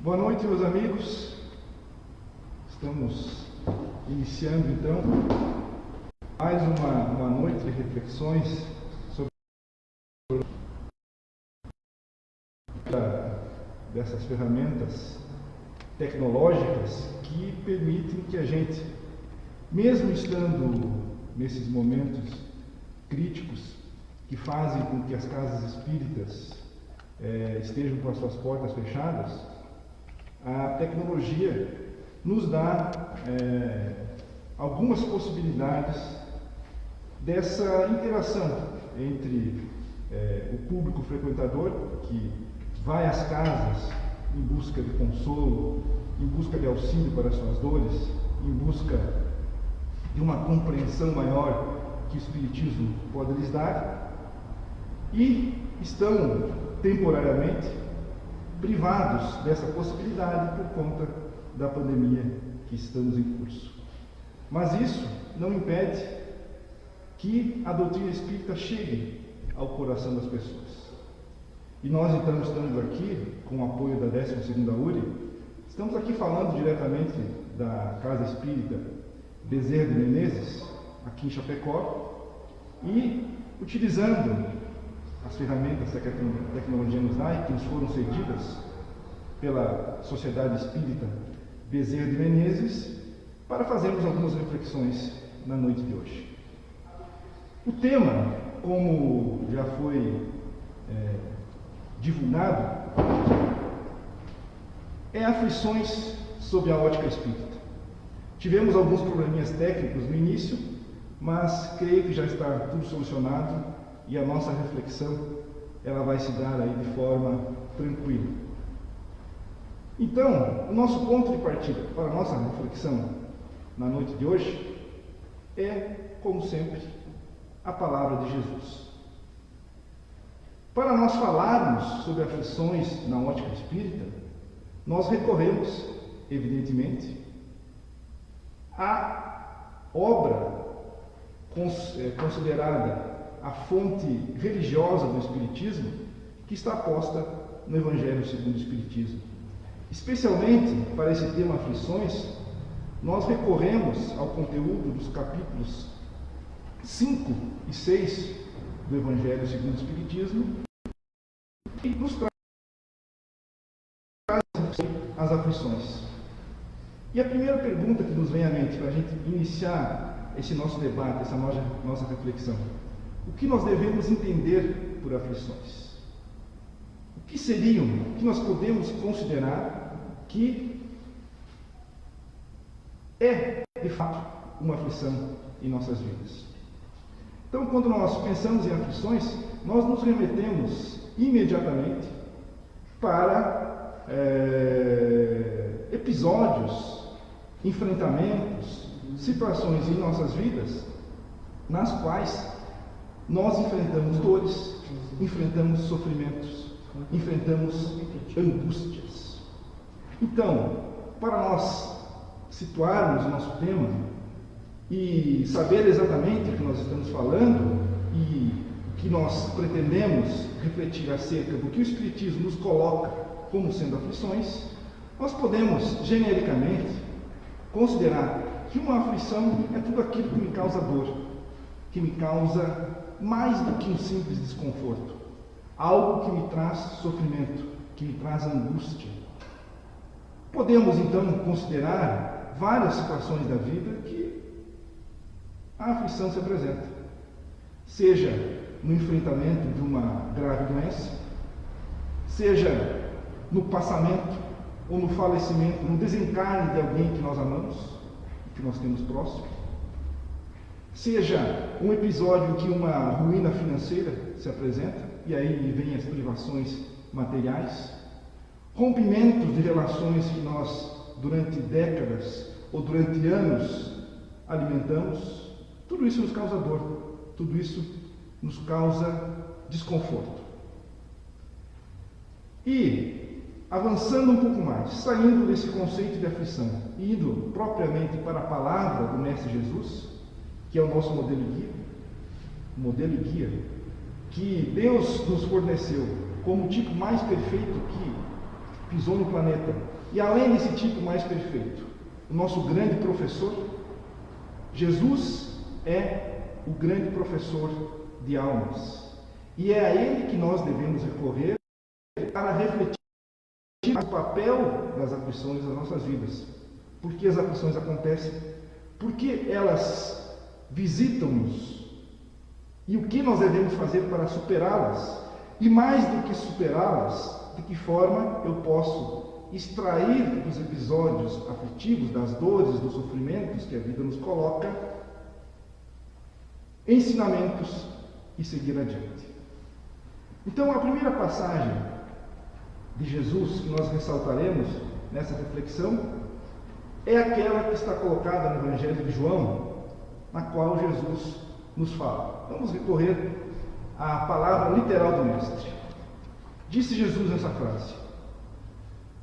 Boa noite, meus amigos. Estamos iniciando então mais uma noite de reflexões sobre dessas ferramentas tecnológicas que permitem que a gente, mesmo estando nesses momentos críticos que fazem com que as casas espíritas estejam com as suas portas fechadas, a tecnologia nos dá algumas possibilidades dessa interação entre o público frequentador, que vai às casas em busca de consolo, em busca de auxílio para as suas dores, em busca de uma compreensão maior que o Espiritismo pode lhes dar, e estão temporariamente privados dessa possibilidade por conta da pandemia que estamos em curso. Mas isso não impede que a doutrina espírita chegue ao coração das pessoas. E nós então estamos aqui, com o apoio da 12ª URI, estamos aqui falando diretamente da Casa Espírita Bezerra de Menezes, aqui em Chapecó, e utilizando as ferramentas que a tecnologia nos dá e que nos foram cedidas pela Sociedade Espírita Bezerra de Menezes, para fazermos algumas reflexões na noite de hoje. O tema, como já foi divulgado, é aflições sob a ótica espírita. Tivemos alguns probleminhas técnicos no início, mas creio que já está tudo solucionado e a nossa reflexão ela vai se dar aí de forma tranquila. Então, o nosso ponto de partida para a nossa reflexão na noite de hoje é, como sempre, a palavra de Jesus. Para nós falarmos sobre aflições na ótica espírita, nós recorremos, evidentemente, à obra considerada a fonte religiosa do Espiritismo, que está posta no Evangelho segundo o Espiritismo. Especialmente para esse tema aflições, nós recorremos ao conteúdo dos capítulos 5 e 6 do Evangelho segundo o Espiritismo, e nos traz as aflições. E a primeira pergunta que nos vem à mente para a gente iniciar esse nosso debate, essa nossa reflexão: o que nós devemos entender por aflições? O que seriam, o que nós podemos considerar que é, de fato, uma aflição em nossas vidas? Então, quando nós pensamos em aflições, nós nos remetemos imediatamente para episódios, enfrentamentos, situações em nossas vidas nas quais nós enfrentamos dores, enfrentamos sofrimentos, enfrentamos angústias. Então, para nós situarmos o nosso tema e saber exatamente o que nós estamos falando e o que nós pretendemos refletir acerca do que o Espiritismo nos coloca como sendo aflições, nós podemos, genericamente, considerar que uma aflição é tudo aquilo que me causa dor, que me causa mais do que um simples desconforto, algo que me traz sofrimento, que me traz angústia. Podemos então considerar várias situações da vida que a aflição se apresenta, seja no enfrentamento de uma grave doença, seja no passamento ou no falecimento, no desencarne de alguém que nós amamos, que nós temos próximo, seja um episódio em que uma ruína financeira se apresenta, e aí vem as privações materiais, rompimentos de relações que nós, durante décadas ou durante anos, alimentamos. Tudo isso nos causa dor, tudo isso nos causa desconforto. E, avançando um pouco mais, saindo desse conceito de aflição, e indo propriamente para a palavra do Mestre Jesus, que é o nosso modelo e guia, que Deus nos forneceu como o tipo mais perfeito que pisou no planeta. E além desse tipo mais perfeito, o nosso grande professor, Jesus é o grande professor de almas. E é a Ele que nós devemos recorrer para refletir o papel das aflições nas nossas vidas. Por que as aflições acontecem? Por que elas visitam-nos? E o que nós devemos fazer para superá-las? E mais do que superá-las, de que forma eu posso extrair dos episódios aflitivos, das dores, dos sofrimentos que a vida nos coloca, ensinamentos e seguir adiante. Então, a primeira passagem de Jesus que nós ressaltaremos nessa reflexão é aquela que está colocada no Evangelho de João, na qual Jesus nos fala. Vamos recorrer à palavra literal do Mestre. Disse Jesus nessa frase: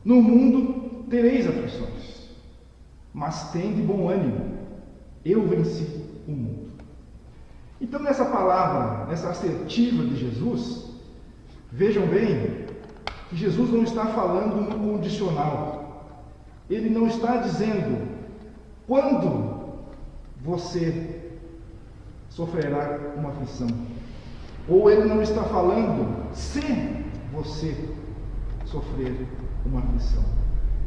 no mundo tereis aflições, mas tende bom ânimo, eu venci o mundo. Então, nessa palavra, nessa assertiva de Jesus, vejam bem que Jesus não está falando no condicional. Ele não está dizendo quando você sofrerá uma aflição. Ou ele não está falando se você sofrer uma aflição.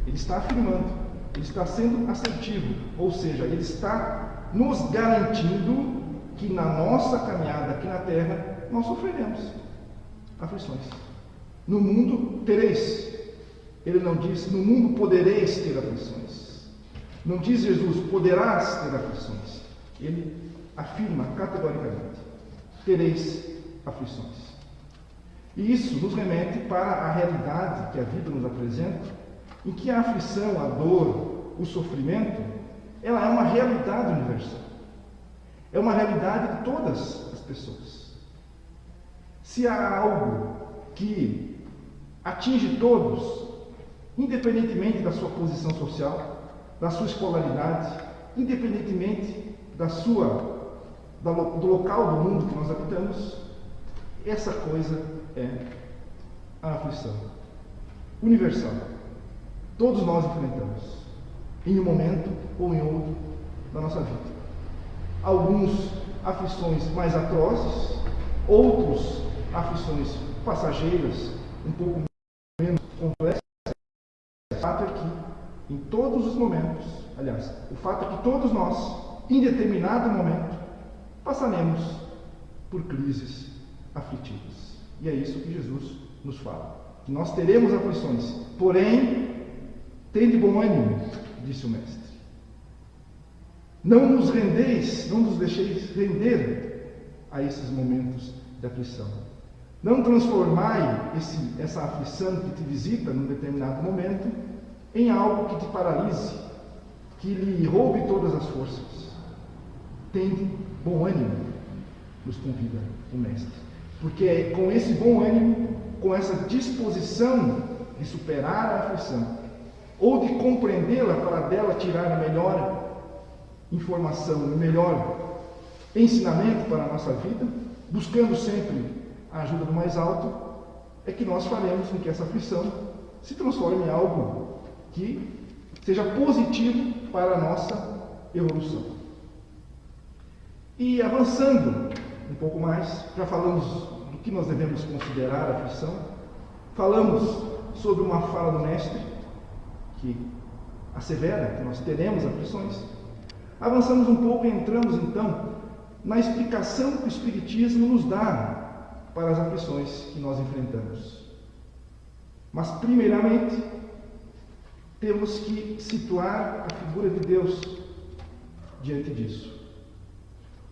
Ele está afirmando, ele está sendo assertivo, ou seja, ele está nos garantindo que na nossa caminhada aqui na terra nós sofreremos aflições. No mundo tereis. Ele não diz no mundo podereis ter aflições. Não diz Jesus poderás ter aflições. Ele afirma categoricamente: tereis aflições. E isso nos remete para a realidade que a vida nos apresenta, em que a aflição, a dor, o sofrimento, ela é uma realidade universal. É uma realidade de todas as pessoas. Se há algo que atinge todos, independentemente da sua posição social, da sua escolaridade, independentemente do local do mundo que nós habitamos, essa coisa é a aflição universal. Todos nós enfrentamos, em um momento ou em outro da nossa vida. Alguns aflições mais atrozes, outros aflições passageiras, um pouco menos complexas. O fato é que, em todos os momentos, aliás, o fato é que todos nós, em determinado momento, passaremos por crises aflitivas. E é isso que Jesus nos fala, que nós teremos aflições, porém, tende bom ânimo, disse o Mestre. Não nos rendeis, não nos deixeis render a esses momentos de aflição. Não transformai essa aflição que te visita num determinado momento em algo que te paralise, que lhe roube todas as forças. Tende bom ânimo, nos convida o Mestre. Porque é com esse bom ânimo, com essa disposição de superar a aflição, ou de compreendê-la para dela tirar a melhor informação, o melhor ensinamento para a nossa vida, buscando sempre a ajuda do mais alto, é que nós faremos com que essa aflição se transforme em algo que seja positivo para a nossa evolução. E avançando um pouco mais, já falamos do que nós devemos considerar a aflição, falamos sobre uma fala do Mestre, que assevera que nós teremos aflições. Avançamos um pouco e entramos então na explicação que o Espiritismo nos dá para as aflições que nós enfrentamos. Mas, primeiramente, temos que situar a figura de Deus diante disso.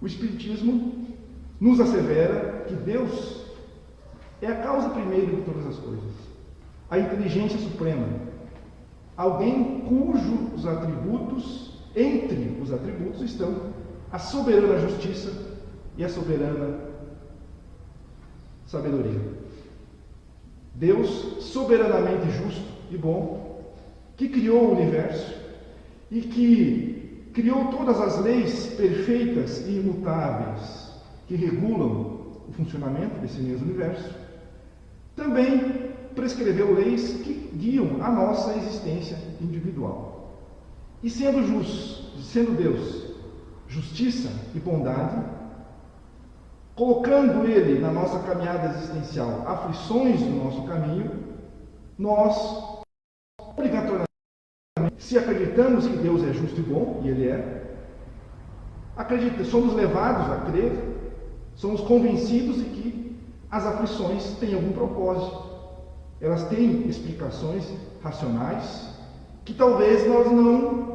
O Espiritismo nos assevera que Deus é a causa primeira de todas as coisas, a inteligência suprema, alguém cujos atributos, entre os atributos, estão a soberana justiça e a soberana sabedoria. Deus, soberanamente justo e bom, que criou o universo e que criou todas as leis perfeitas e imutáveis que regulam o funcionamento desse mesmo universo, também prescreveu leis que guiam a nossa existência individual. E sendo Deus justiça e bondade, colocando Ele na nossa caminhada existencial aflições no nosso caminho, nós, obrigatoriamente, se acreditamos que Deus é justo e bom, e Ele é, somos levados a crer, somos convencidos de que as aflições têm algum propósito. Elas têm explicações racionais que talvez nós não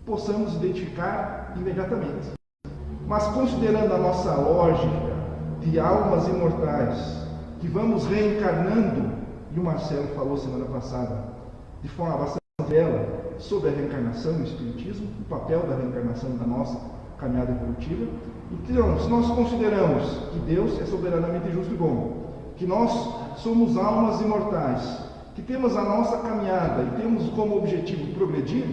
possamos identificar imediatamente. Mas considerando a nossa lógica de almas imortais, que vamos reencarnando, e o Marcelo falou semana passada, de forma bastante bela, sobre a reencarnação no Espiritismo, o papel da reencarnação na nossa caminhada evolutiva. Então, se nós consideramos que Deus é soberanamente justo e bom, que nós somos almas imortais, que temos a nossa caminhada e temos como objetivo progredir,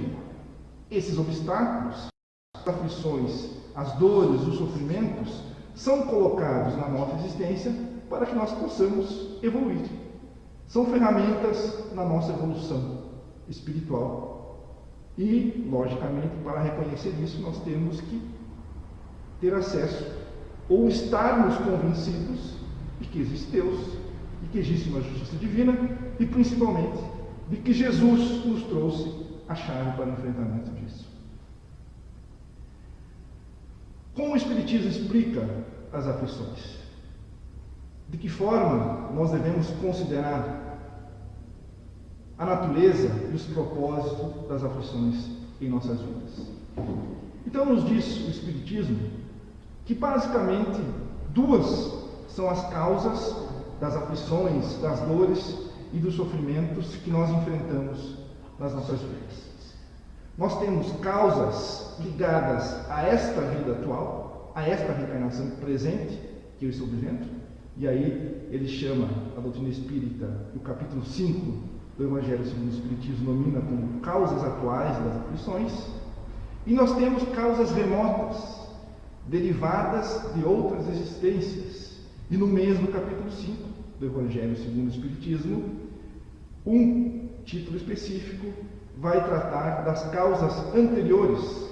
esses obstáculos, as aflições, as dores, os sofrimentos, são colocados na nossa existência para que nós possamos evoluir. São ferramentas na nossa evolução espiritual. E, logicamente, para reconhecer isso, nós temos que ter acesso, ou estarmos convencidos de que existe Deus, de que existe uma justiça divina e, principalmente, de que Jesus nos trouxe a chave para o enfrentamento disso. Como o Espiritismo explica as aflições? De que forma nós devemos considerar a natureza e os propósitos das aflições em nossas vidas? Então nos diz o Espiritismo que basicamente duas são as causas das aflições, das dores e dos sofrimentos que nós enfrentamos nas nossas vidas. Nós temos causas ligadas a esta vida atual, a esta reencarnação presente que eu estou vivendo, e aí ele chama a doutrina espírita, o capítulo 5 do Evangelho segundo o Espiritismo nomina como causas atuais das aflições, e nós temos causas remotas, derivadas de outras existências. E no mesmo capítulo 5 do Evangelho segundo o Espiritismo, um título específico vai tratar das causas anteriores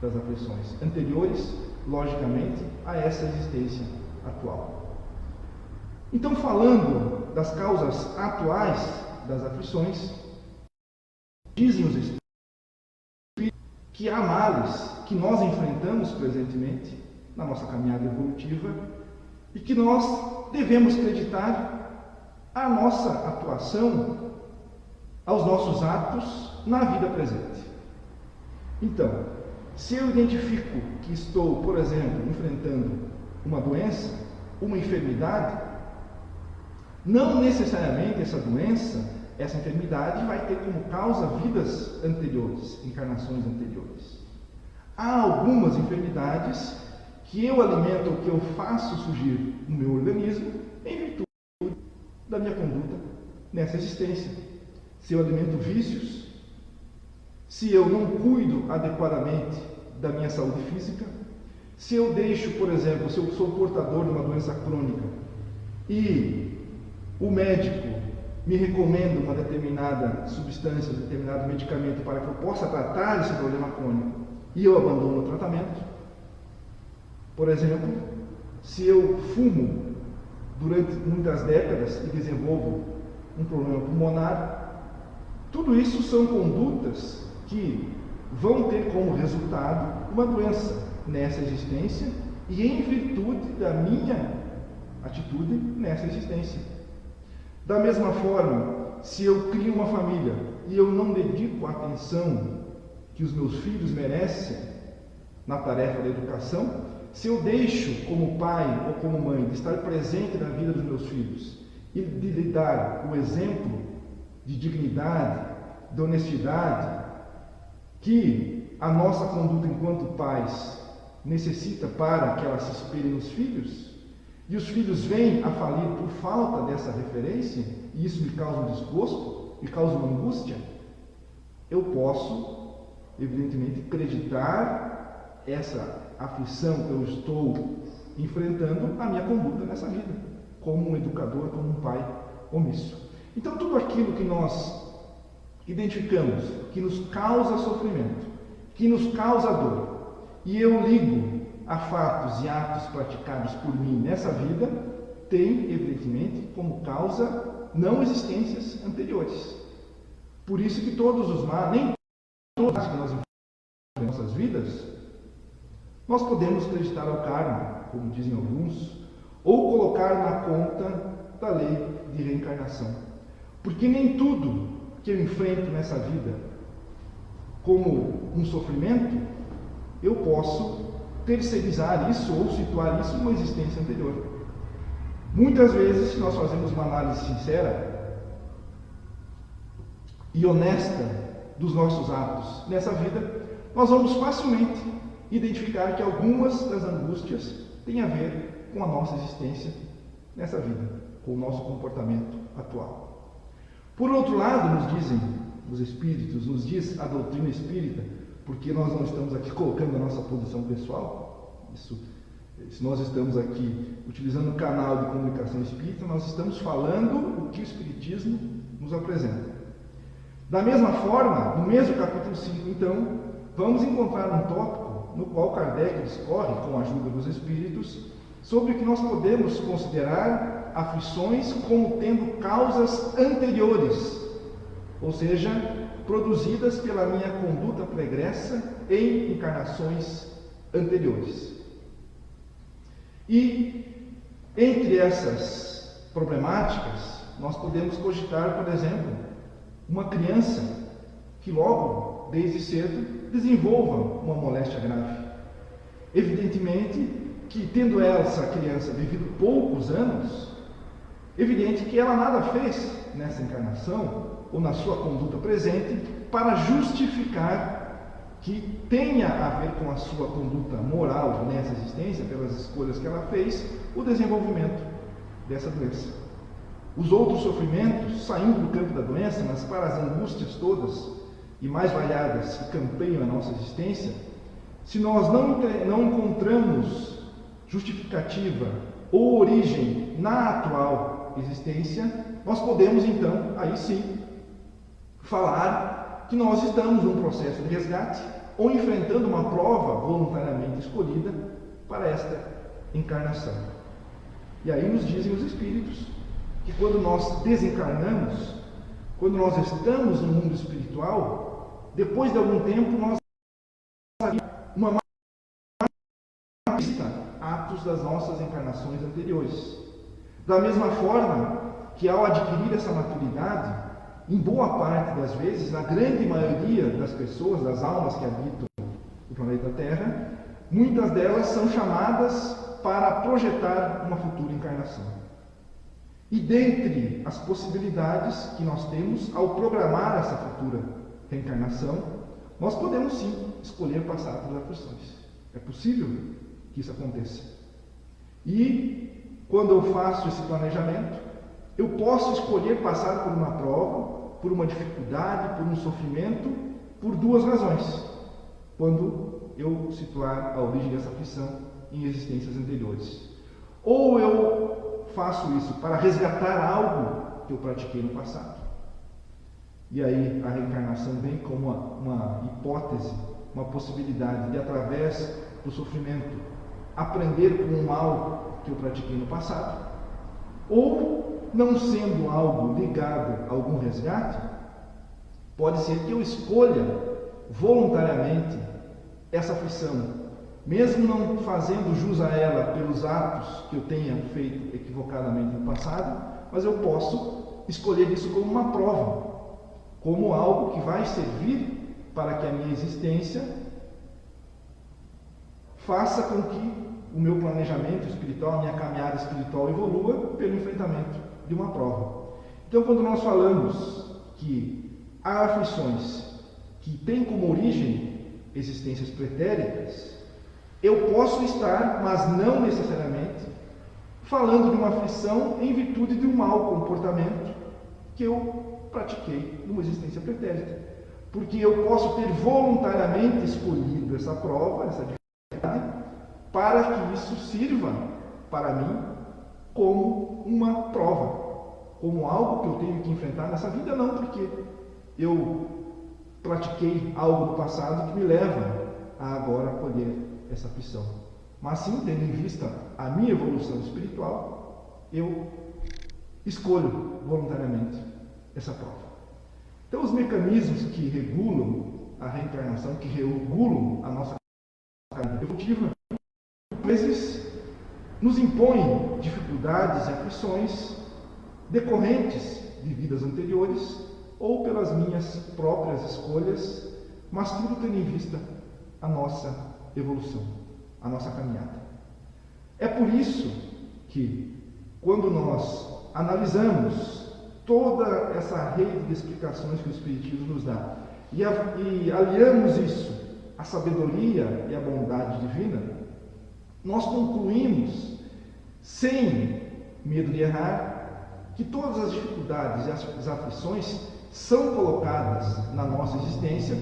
das aflições, anteriores, logicamente, a essa existência atual. Então, falando das causas atuais das aflições, dizem os Espíritos que há males que nós enfrentamos presentemente na nossa caminhada evolutiva e que nós devemos acreditar a nossa atuação, aos nossos atos na vida presente. Então, se eu identifico que estou, por exemplo, enfrentando uma doença, uma enfermidade, não necessariamente essa doença, essa enfermidade vai ter como causa vidas anteriores, encarnações anteriores. Há algumas enfermidades que eu alimento, que eu faço surgir no meu organismo em virtude da minha conduta nessa existência. Se eu alimento vícios, se eu não cuido adequadamente da minha saúde física, se eu deixo, por exemplo, se eu sou portador de uma doença crônica e o médico me recomenda uma determinada substância, um determinado medicamento para que eu possa tratar esse problema crônico e eu abandono o tratamento. Por exemplo, se eu fumo durante muitas décadas e desenvolvo um problema pulmonar, tudo isso são condutas que vão ter como resultado uma doença nessa existência e em virtude da minha atitude nessa existência. Da mesma forma, se eu crio uma família e eu não dedico a atenção que os meus filhos merecem na tarefa da educação, se eu deixo como pai ou como mãe de estar presente na vida dos meus filhos e de lhe dar o exemplo de dignidade, de honestidade, que a nossa conduta enquanto pais necessita para que ela se espelhe nos filhos, e os filhos vêm a falir por falta dessa referência, e isso me causa um desgosto, me causa uma angústia, eu posso, evidentemente, acreditar essa aflição que eu estou enfrentando à minha conduta nessa vida, como um educador, como um pai omisso. Então, tudo aquilo que nós identificamos, que nos causa sofrimento, que nos causa dor, e eu ligo a fatos e atos praticados por mim nessa vida, tem, evidentemente, como causa não existências anteriores. Por isso que todos os males, nem todos que nós enfrentamos em nossas vidas, nós podemos acreditar ao karma, como dizem alguns, ou colocar na conta da lei de reencarnação. Porque nem tudo que eu enfrento nessa vida como um sofrimento, eu posso terceirizar isso ou situar isso numa existência anterior. Muitas vezes, se nós fazemos uma análise sincera e honesta dos nossos atos nessa vida, nós vamos facilmente identificar que algumas das angústias têm a ver com a nossa existência nessa vida, com o nosso comportamento atual. Por outro lado, nos dizem os espíritos, nos diz a doutrina espírita, porque nós não estamos aqui colocando a nossa posição pessoal, se nós estamos aqui utilizando o canal de comunicação espírita, nós estamos falando o que o Espiritismo nos apresenta. Da mesma forma, no mesmo capítulo 5, então, vamos encontrar um tópico no qual Kardec discorre, com a ajuda dos espíritos, sobre o que nós podemos considerar aflições como tendo causas anteriores, ou seja, produzidas pela minha conduta pregressa em encarnações anteriores. E entre essas problemáticas, nós podemos cogitar, por exemplo, uma criança que logo, desde cedo, desenvolva uma moléstia grave. Evidentemente que, tendo essa criança vivido poucos anos, evidente que ela nada fez nessa encarnação ou na sua conduta presente para justificar que tenha a ver com a sua conduta moral nessa existência, pelas escolhas que ela fez, o desenvolvimento dessa doença. Os outros sofrimentos, saindo do campo da doença, mas para as angústias todas e mais variadas que campeiam a nossa existência, se nós não encontramos justificativa ou origem na atual existência, nós podemos então, aí sim, falar que nós estamos num processo de resgate ou enfrentando uma prova voluntariamente escolhida para esta encarnação. E aí nos dizem os espíritos que quando nós desencarnamos, quando nós estamos no mundo espiritual, depois de algum tempo nós uma lista atos das nossas encarnações anteriores. Da mesma forma que ao adquirir essa maturidade, em boa parte das vezes, na grande maioria das pessoas, das almas que habitam o planeta Terra, muitas delas são chamadas para projetar uma futura encarnação. E dentre as possibilidades que nós temos ao programar essa futura reencarnação, nós podemos sim escolher passar por aflições. É possível que isso aconteça. E quando eu faço esse planejamento, eu posso escolher passar por uma prova, por uma dificuldade, por um sofrimento, por duas razões. Quando eu situar a origem dessa aflição em existências anteriores. Ou eu faço isso para resgatar algo que eu pratiquei no passado. E aí a reencarnação vem como uma hipótese, uma possibilidade de, através do sofrimento, aprender com o mal que eu pratiquei no passado. Ou, não sendo algo ligado a algum resgate, pode ser que eu escolha voluntariamente essa aflição, mesmo não fazendo jus a ela pelos atos que eu tenha feito equivocadamente no passado, mas eu posso escolher isso como uma prova, como algo que vai servir para que a minha existência faça com que o meu planejamento espiritual, a minha caminhada espiritual evolua pelo enfrentamento de uma prova. Então, quando nós falamos que há aflições que têm como origem existências pretéritas, eu posso estar, mas não necessariamente, falando de uma aflição em virtude de um mau comportamento que eu pratiquei numa existência pretérita. Porque eu posso ter voluntariamente escolhido essa prova, essa dificuldade, para que isso sirva para mim como uma prova, como algo que eu tenho que enfrentar nessa vida, não porque eu pratiquei algo no passado que me leva a agora colher essa aflição. Mas sim, tendo em vista a minha evolução espiritual, eu escolho voluntariamente essa prova. Então, os mecanismos que regulam a reencarnação, que regulam a nossa caminhada evolutiva, às vezes nos impõem dificuldades e aflições decorrentes de vidas anteriores ou pelas minhas próprias escolhas, mas tudo tendo em vista a nossa evolução, a nossa caminhada. É por isso que, quando nós analisamos toda essa rede de explicações que o Espiritismo nos dá e aliamos isso à sabedoria e à bondade divina, nós concluímos, sem medo de errar, que todas as dificuldades e as aflições são colocadas na nossa existência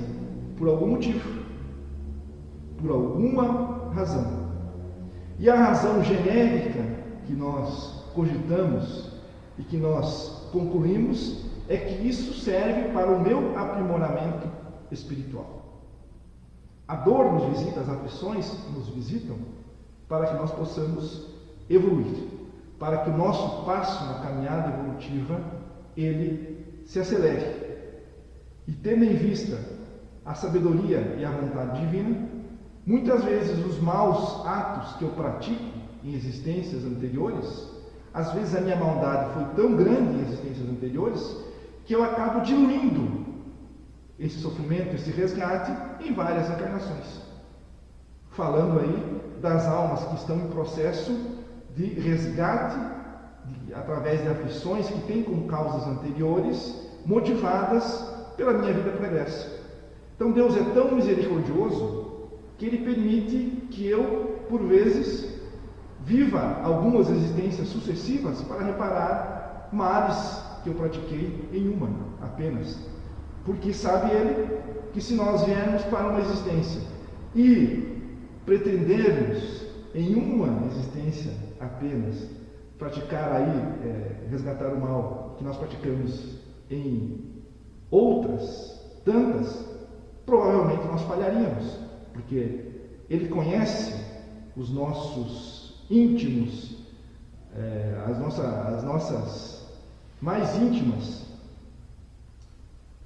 por algum motivo, por alguma razão. E a razão genérica que nós cogitamos e que nós concluímos é que isso serve para o meu aprimoramento espiritual. A dor nos visita, as aflições nos visitam para que nós possamos evoluir, para que o nosso passo na caminhada evolutiva ele se acelere. E tendo em vista a sabedoria e a vontade divina, muitas vezes os maus atos que eu pratico em existências anteriores, às vezes a minha maldade foi tão grande em existências anteriores que eu acabo diluindo esse sofrimento, esse resgate em várias encarnações. Falando aí das almas que estão em processo de resgate através de aflições que têm como causas anteriores, motivadas pela minha vida pregressa. Então Deus é tão misericordioso que Ele permite que eu, por vezes, viva algumas existências sucessivas para reparar males que eu pratiquei em uma apenas. Porque sabe Ele que se nós viermos para uma existência e pretendermos em uma existência apenas praticar aí, resgatar o mal que nós praticamos em outras tantas, provavelmente nós falharíamos, porque Ele conhece os nossos íntimos, as nossas mais íntimas,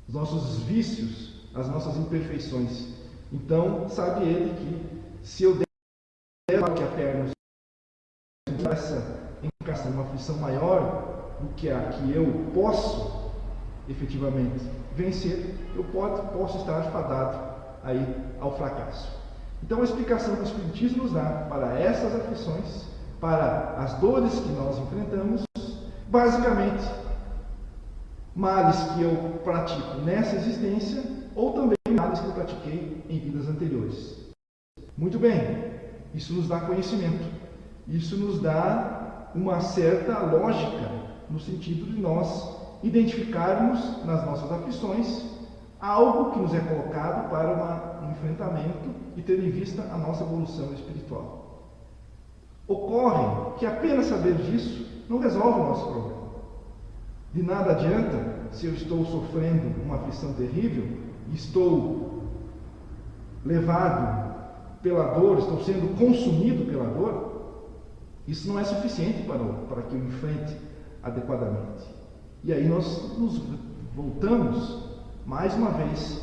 os nossos vícios, as nossas imperfeições. Então, sabe Ele que se eu der que a perna essa encarnação, uma aflição maior do que a que eu posso efetivamente vencer, eu posso estar fadado aí ao fracasso. Então, a explicação que o Espiritismo nos dá para essas aflições, para as dores que nós enfrentamos, basicamente, males que eu pratico nessa existência ou também males que eu pratiquei em vidas anteriores. Muito bem, isso nos dá conhecimento, isso nos dá uma certa lógica no sentido de nós identificarmos nas nossas aflições algo que nos é colocado para um enfrentamento e ter em vista a nossa evolução espiritual. Ocorre que apenas saber disso não resolve o nosso problema. De nada adianta, se eu estou sofrendo uma aflição terrível, estou levado pela dor, estou sendo consumido pela dor, isso não é suficiente para que eu enfrente adequadamente. E aí nós nos voltamos mais uma vez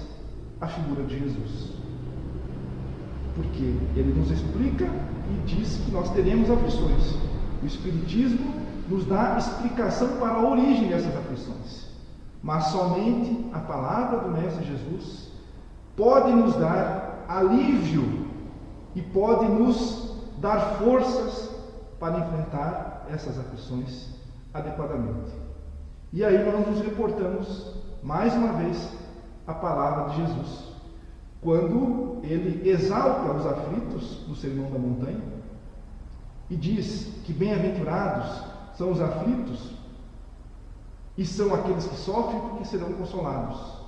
à figura de Jesus. Porque Ele nos explica e diz que nós teremos aflições. O Espiritismo nos dá explicação para a origem dessas aflições. Mas somente a palavra do Mestre Jesus pode nos dar alívio e pode nos dar forças para enfrentar essas aflições adequadamente. E aí nós nos reportamos mais uma vez à palavra de Jesus, quando Ele exalta os aflitos no Sermão da Montanha e diz que bem-aventurados são os aflitos e são aqueles que sofrem porque serão consolados.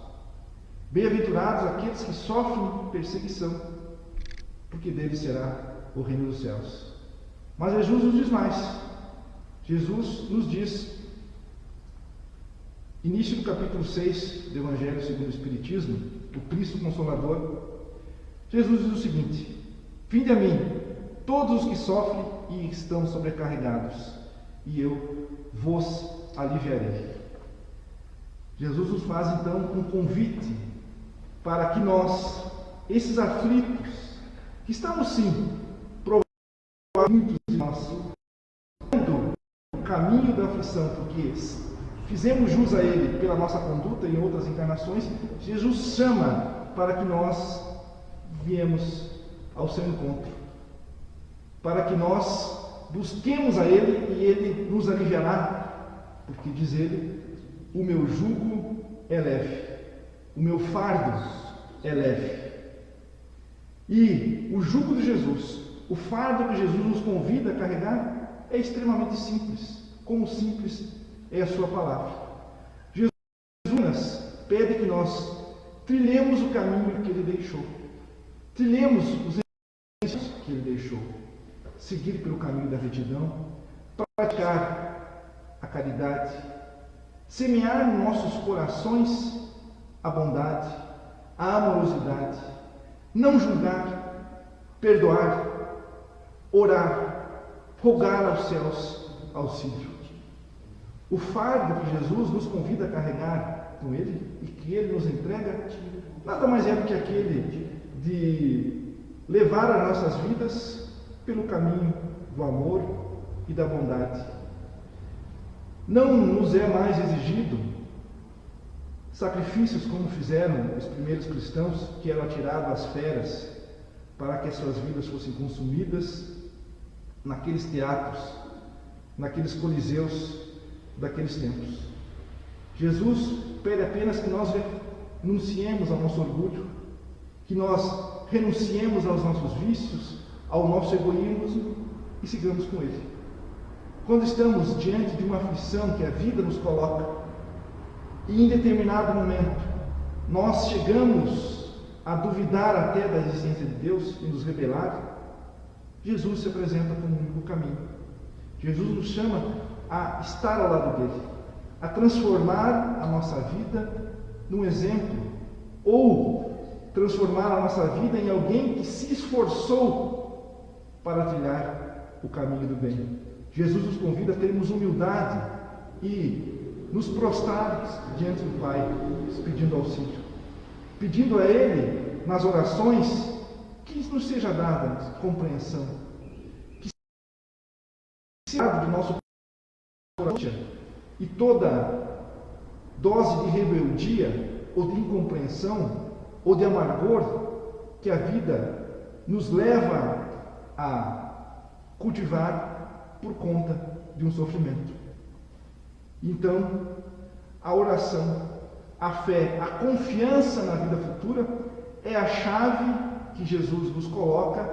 Bem-aventurados aqueles que sofrem perseguição, porque deles será o reino dos céus. Mas Jesus nos diz mais. Jesus nos diz início do capítulo 6 do Evangelho segundo o Espiritismo, o Cristo Consolador, Jesus diz o seguinte: vinde a mim, todos os que sofrem e estão sobrecarregados, e eu vos aliviarei. Jesus nos faz então um convite para que nós, esses aflitos, que estamos sim, muitos de nós, o caminho da aflição, porque fizemos jus a ele pela nossa conduta em outras encarnações, Jesus chama para que nós viemos ao seu encontro, para que nós busquemos a ele e ele nos aliviará, porque diz ele: o meu jugo é leve, o meu fardo é leve. E o jugo de Jesus, o fardo que Jesus nos convida a carregar, é extremamente simples, como simples é a sua palavra. Jesus pede que nós trilhemos o caminho que ele deixou, trilhemos os ensinos que ele deixou, seguir pelo caminho da retidão, praticar a caridade, semear em nossos corações a bondade, a amorosidade, não julgar, perdoar, orar, rogar aos céus auxílio. O fardo que Jesus nos convida a carregar com ele e que ele nos entrega, nada mais é do que aquele de levar as nossas vidas pelo caminho do amor e da bondade. Não nos é mais exigido sacrifícios como fizeram os primeiros cristãos, que eram atirados às feras para que as suas vidas fossem consumidas naqueles teatros, naqueles coliseus daqueles tempos. Jesus pede apenas que nós renunciemos ao nosso orgulho, que nós renunciemos aos nossos vícios, ao nosso egoísmo e sigamos com ele. Quando estamos diante de uma aflição que a vida nos coloca, e em determinado momento nós chegamos a duvidar até da existência de Deus e nos rebelar, Jesus se apresenta como o único caminho. Jesus nos chama a estar ao lado dele, a transformar a nossa vida num exemplo, ou transformar a nossa vida em alguém que se esforçou para trilhar o caminho do bem. Jesus nos convida a termos humildade e nos prostrarmos diante do Pai, pedindo auxílio, pedindo a Ele, nas orações, que nos seja dada compreensão, que seja dado do nosso coração e toda dose de rebeldia, ou de incompreensão, ou de amargor que a vida nos leva a cultivar por conta de um sofrimento. Então, a oração, a fé, a confiança na vida futura é a chave que Jesus nos coloca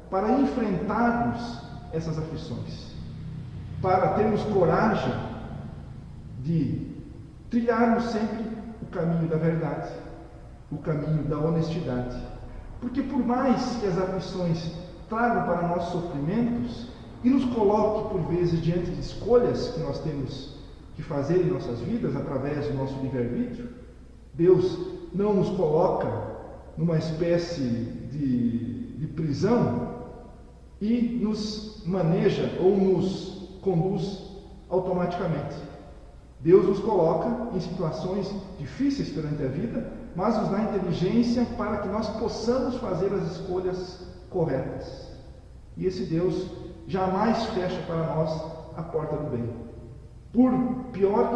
para enfrentarmos essas aflições, para termos coragem de trilharmos sempre o caminho da verdade, o caminho da honestidade. Porque por mais que as aflições tragam para nós sofrimentos e nos coloquem por vezes diante de escolhas que nós temos que fazer em nossas vidas através do nosso livre-arbítrio, Deus não nos coloca numa espécie de prisão e nos maneja ou nos conduz automaticamente. Deus nos coloca em situações difíceis perante a vida, mas nos dá inteligência para que nós possamos fazer as escolhas corretas. E esse Deus jamais fecha para nós a porta do bem. Por pior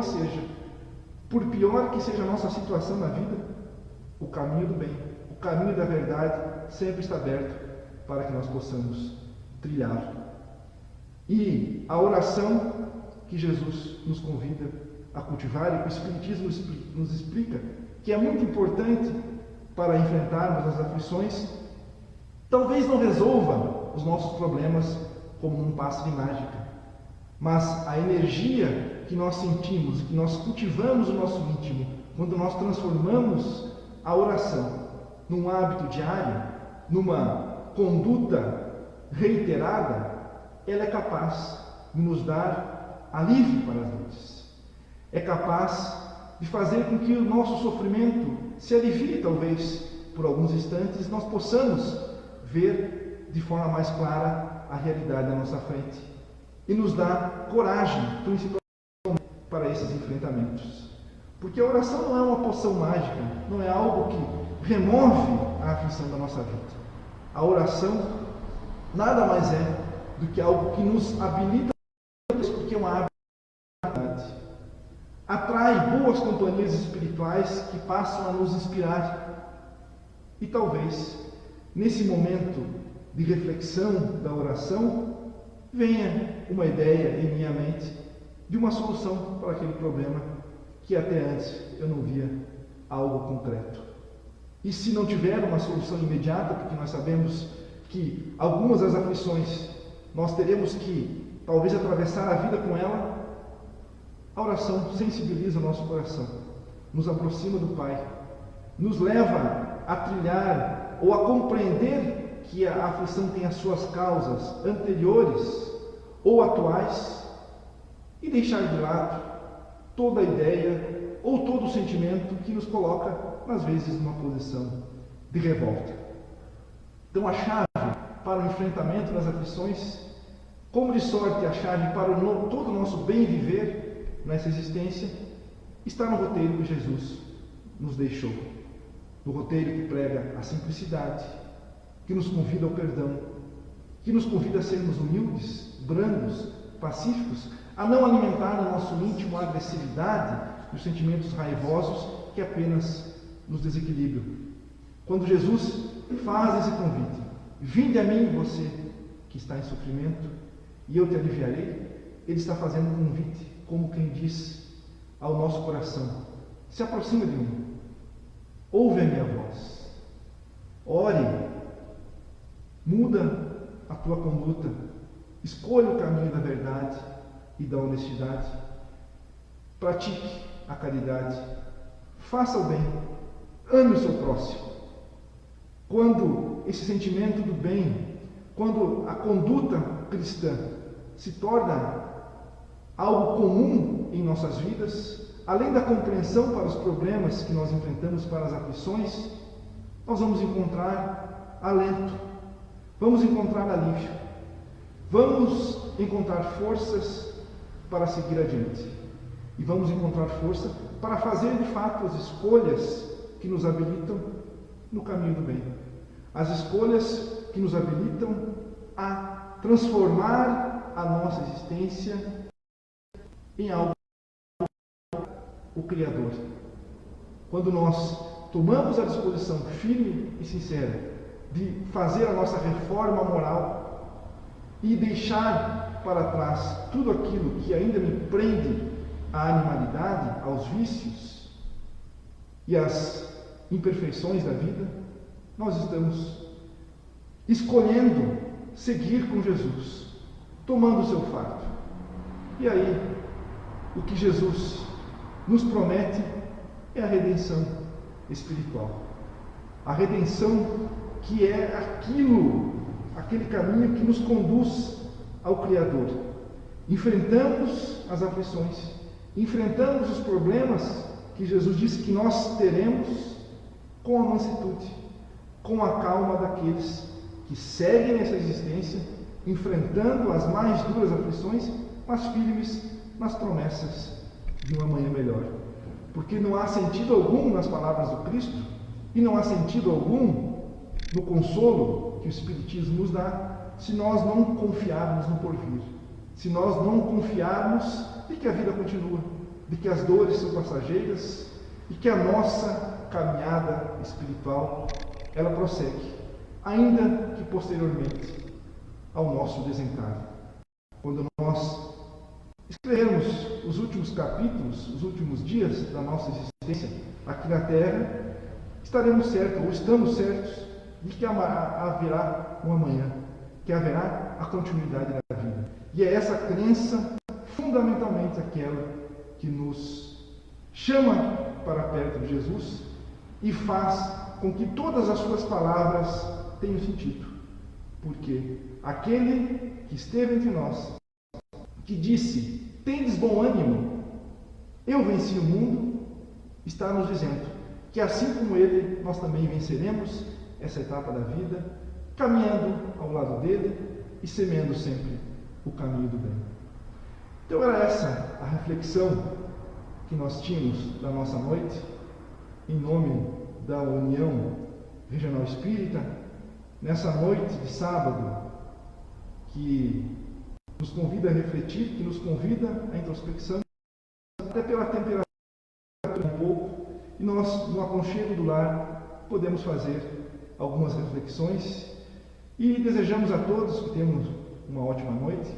que seja a nossa situação na vida, o caminho do bem, o caminho da verdade sempre está aberto para que nós possamos trilhar. E a oração que Jesus nos convida a cultivar e que o Espiritismo nos explica que é muito importante para enfrentarmos as aflições, talvez não resolva os nossos problemas como um passe de mágica, mas a energia que nós sentimos, que nós cultivamos no nosso íntimo, quando nós transformamos a oração num hábito diário, numa conduta reiterada, ela é capaz de nos dar alívio para as dores. É capaz de fazer com que o nosso sofrimento se alivie, talvez, por alguns instantes, nós possamos ver de forma mais clara a realidade à nossa frente e nos dá coragem, principalmente para esses enfrentamentos. Porque a oração não é uma poção mágica, não é algo que remove a aflição da nossa vida. A oração nada mais é do que algo que nos habilita, porque é uma habilidade. Atrai boas companhias espirituais que passam a nos inspirar. E talvez, nesse momento de reflexão da oração, venha uma ideia em minha mente de uma solução para aquele problema que até antes eu não via algo concreto. E se não tiver uma solução imediata, porque nós sabemos que algumas das aflições nós teremos que talvez atravessar a vida com ela, a oração sensibiliza o nosso coração, nos aproxima do Pai, nos leva a trilhar ou a compreender que a aflição tem as suas causas anteriores ou atuais e deixar de lado toda a ideia ou todo o sentimento que nos coloca, às vezes, numa posição de revolta. Então, a chave para o enfrentamento das aflições, como de sorte a chave para todo o nosso bem viver nessa existência, está no roteiro que Jesus nos deixou. No roteiro que prega a simplicidade, que nos convida ao perdão, que nos convida a sermos humildes, brandos, pacíficos, a não alimentar no nosso íntimo a agressividade e os sentimentos raivosos que apenas nos desequilibram. Quando Jesus faz esse convite, vinde a mim você que está em sofrimento e eu te aliviarei, ele está fazendo um convite, como quem diz ao nosso coração, se aproxima de mim, ouve a minha voz, ore, muda a tua conduta, escolha o caminho da verdade e da honestidade, pratique a caridade, faça o bem, ame o seu próximo. Quando esse sentimento do bem, quando a conduta cristã se torna algo comum em nossas vidas, além da compreensão para os problemas que nós enfrentamos, para as aflições, nós vamos encontrar alento, vamos encontrar alívio, vamos encontrar forças para seguir adiante. E vamos encontrar força para fazer de fato as escolhas que nos habilitam no caminho do bem. As escolhas que nos habilitam a transformar a nossa existência em algo o Criador. Quando nós tomamos a disposição firme e sincera de fazer a nossa reforma moral e deixar para trás tudo aquilo que ainda me prende à animalidade, aos vícios e às imperfeições da vida, nós estamos escolhendo seguir com Jesus, tomando o seu fardo. E aí, o que Jesus nos promete é a redenção espiritual. A redenção que é aquele caminho que nos conduz ao Criador. Enfrentamos as aflições, enfrentamos os problemas que Jesus disse que nós teremos com a mansitude, com a calma daqueles que seguem essa existência, enfrentando as mais duras aflições, mas firmes nas promessas de um amanhã melhor. Porque não há sentido algum nas palavras do Cristo e não há sentido algum no consolo que o Espiritismo nos dá se nós não confiarmos no porvir, se nós não confiarmos de que a vida continua, de que as dores são passageiras e que a nossa caminhada espiritual ela prossegue, ainda que posteriormente ao nosso desencarne. Quando nós escrevermos os últimos capítulos, os últimos dias da nossa existência aqui na Terra, estaremos certos, ou estamos certos, de que haverá um amanhã, que haverá a continuidade da vida. E é essa crença, fundamentalmente aquela que nos chama para perto de Jesus e faz com que todas as suas palavras tenham sentido. Porque aquele que esteve entre nós, que disse: tendes bom ânimo, eu venci o mundo, está nos dizendo que assim como Ele, nós também venceremos essa etapa da vida, caminhando ao lado dele e semeando sempre o caminho do bem. Então era essa a reflexão que nós tínhamos da nossa noite, em nome da União Regional Espírita, nessa noite de sábado, que nos convida a refletir, que nos convida à introspecção, até pela temperatura um pouco, e nós, no aconchego do lar, podemos fazer algumas reflexões e desejamos a todos que tenham uma ótima noite.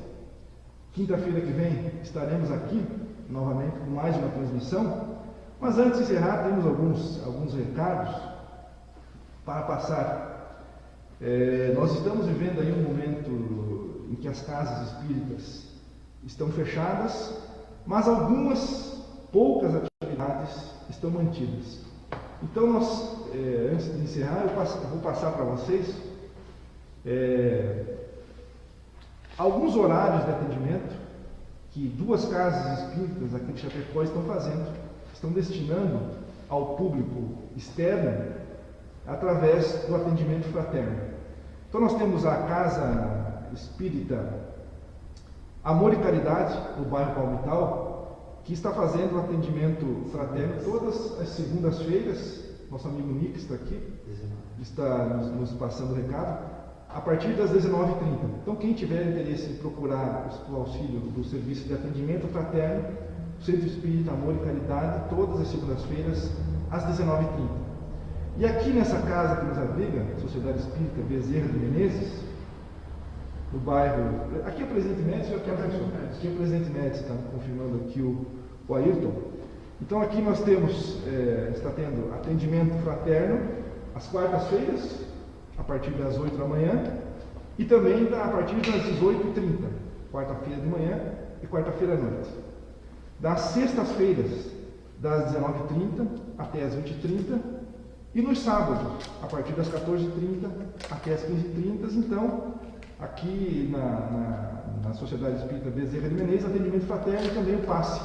Quinta-feira que vem estaremos aqui novamente com mais uma transmissão, mas antes de encerrar temos alguns recados para passar. Nós estamos vivendo aí um momento em que as casas espíritas estão fechadas, mas poucas atividades estão mantidas. Então nós, antes de encerrar, eu vou passar para vocês alguns horários de atendimento que 2 casas espíritas aqui de Chapecó estão destinando ao público externo através do atendimento fraterno. Então nós temos a Casa Espírita Amor e Caridade, no bairro Palmital, que está fazendo o atendimento fraterno todas as segundas-feiras. Nosso amigo Nick está aqui, está nos passando o recado, a partir das 19h30. Então, quem tiver interesse em procurar o auxílio do serviço de atendimento fraterno, Centro Espírita Amor e Caridade, todas as segundas-feiras, às 19h30. E aqui nessa casa que nos abriga, Sociedade Espírita Bezerra de Menezes, no bairro... Aqui é o Presidente Médici, aqui é o Presidente Médici, está confirmando aqui o Ayrton. Então, aqui nós está tendo atendimento fraterno às quartas-feiras, a partir das 8 da manhã, e também a partir das 18h30, quarta-feira de manhã e quarta-feira à noite. Das sextas-feiras, das 19h30 até as 20h30, e nos sábados, a partir das 14h30 até as 15h30. Então, aqui na Sociedade Espírita Bezerra de Menezes, atendimento fraterno e também o passe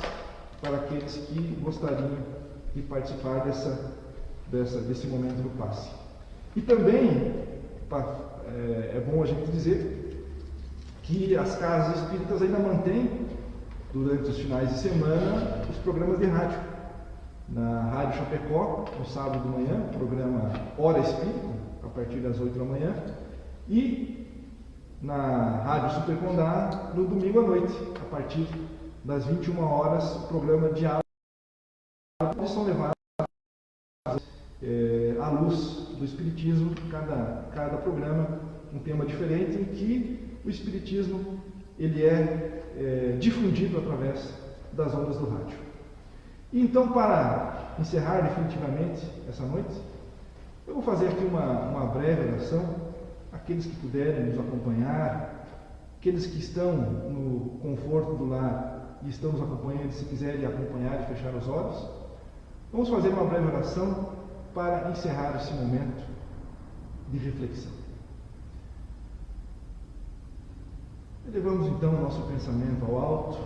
para aqueles que gostariam de participar desse momento do passe. E também é bom a gente dizer que as casas espíritas ainda mantêm, durante os finais de semana, os programas de rádio. Na Rádio Chapecó, no sábado de manhã, o programa Hora Espírita, a partir das 8 da manhã, e na Rádio Super Condá, no domingo à noite, a partir das 21 horas, o programa Diálogo, que são levados à luz do Espiritismo, cada programa um tema diferente, em que o Espiritismo ele é difundido através das ondas do rádio. E então, para encerrar definitivamente essa noite, eu vou fazer aqui uma breve oração. Aqueles que puderem nos acompanhar, aqueles que estão no conforto do lar e estão nos acompanhando, se quiserem acompanhar e fechar os olhos, vamos fazer uma breve oração para encerrar esse momento de reflexão. Elevamos então o nosso pensamento ao alto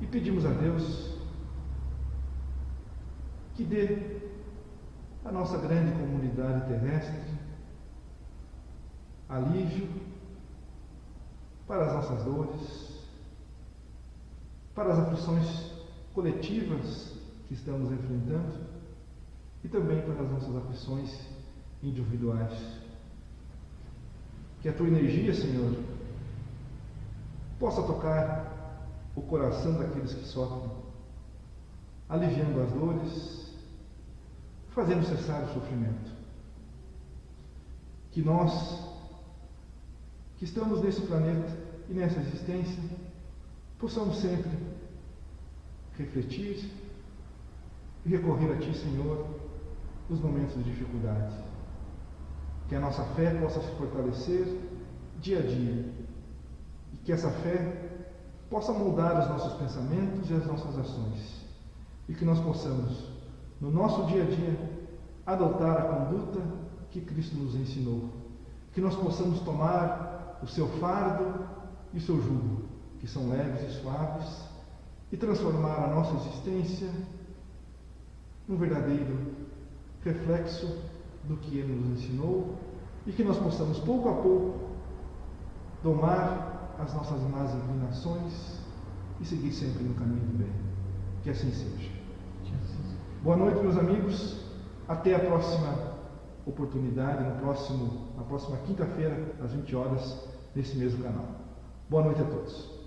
e pedimos a Deus que dê à nossa grande comunidade terrestre alívio para as nossas dores, para as aflições coletivas que estamos enfrentando e também para as nossas aflições individuais. Que a Tua energia, Senhor, possa tocar o coração daqueles que sofrem, aliviando as dores, fazendo cessar o sofrimento. Que nós, que estamos nesse planeta e nessa existência, possamos sempre refletir e recorrer a Ti, Senhor, nos momentos de dificuldade. Que a nossa fé possa se fortalecer dia a dia e que essa fé possa moldar os nossos pensamentos e as nossas ações e que nós possamos, no nosso dia a dia, adotar a conduta que Cristo nos ensinou. Que nós possamos tomar o seu fardo e o seu jugo, que são leves e suaves, e transformar a nossa existência num verdadeiro reflexo do que Ele nos ensinou e que nós possamos, pouco a pouco, domar as nossas más inclinações e seguir sempre no caminho do bem. Que assim seja. Boa noite, meus amigos. Até a próxima oportunidade, na próxima quinta-feira, às 20 horas, nesse mesmo canal. Boa noite a todos.